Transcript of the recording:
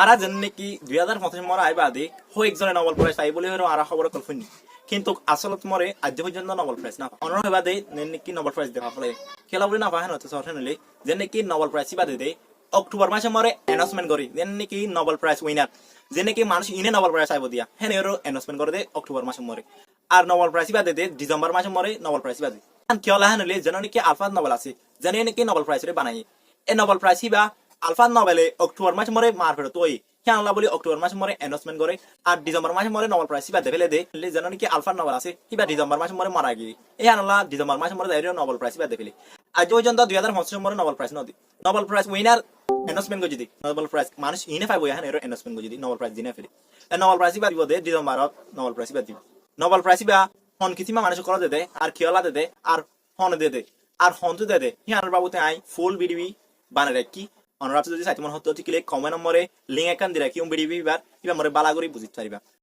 আরা যেন নাকি 2025 মরে আইবা দে একজনে নোবেল প্রাইজ পাই বলে হলো আরা খবর কল্পনি কিন্তু আসলত মরে আজ পর্যন্ত নোবেল প্রাইজ না অন্য হইবা দে নাকি নোবেল প্রাইজ দেওয়া ফলে খেলা বলে না পাহেন হতে সরতে নিলে যে নাকি নোবেল প্রাইজ বাদে দে অক্টোবর মাসে মরে অ্যানাউন্সমেন্ট করি যে নাকি নোবেল প্রাইজ উইনার যে নাকি মানুষ ইনে নোবেল প্রাইজ আইব দিয়া হেন এরো অ্যানাউন্সমেন্ট করে দে অক্টোবর মাসে মরে আর নোবেল প্রাইজ বাদে দে ডিসেম্বর মাসে মরে নোবেল প্রাইজ বাদে খেলা হেন হলে যেন নাকি আলফা নোবেল আছে জানি নাকি নোবেল প্রাইজ রে বানাই এ নোবেল প্রাইজ হিবা আলফা নোবেলে অক্টোবর মাসে মরে মার ফেরত ওই খেলা বলি অক্টোবর মাসে মরে অ্যানাউন্সমেন্ট করে আর ডিসেম্বর মাসে মরে নোবেল প্রাইজ হিবা দেফেলে দে যেন নাকি আলফা নোবেল আছে হিবা ডিসেম্বর মাসে মরে মারা গিয়ে এই আনলা ডিসেম্বর মাসে মরে দাঁড়িয়ে নোবেল প্রাইজ হিবা দেফেলে আজ পর্যন্ত 2025 মরে নোবেল প্রাইজ নদী নোবেল প্রাইজ উইনার অ্যানাউন্সমেন্ট করে যদি নোবেল প্রাইজ মানুষ ইনে পাইব এখন এর অ্যানাউন্সমেন্ট করে যদি নোবেল প্রাইজ দিনে ফেলে নোবেল প্রাইজ হিবা দিব দে ডিসেম্বরত নোবেল প্রাইজ হিবা দিব নোবেল প্রাইজ হিবা হন কিসিমা মানুষ করা দে আর খেলা দে আর হন দে আর হন তো দে হিয়ার বাবুতে আই ফুল বিডিবি বানারে কি অনরাপ যদি চাইতে মন হতো ক্লিক কমেন্ট নম্বরে লিঙ্ক একান দিরা কি বিডিবি বার কিবা মরে বালা করে বুঝিতে পারিবা।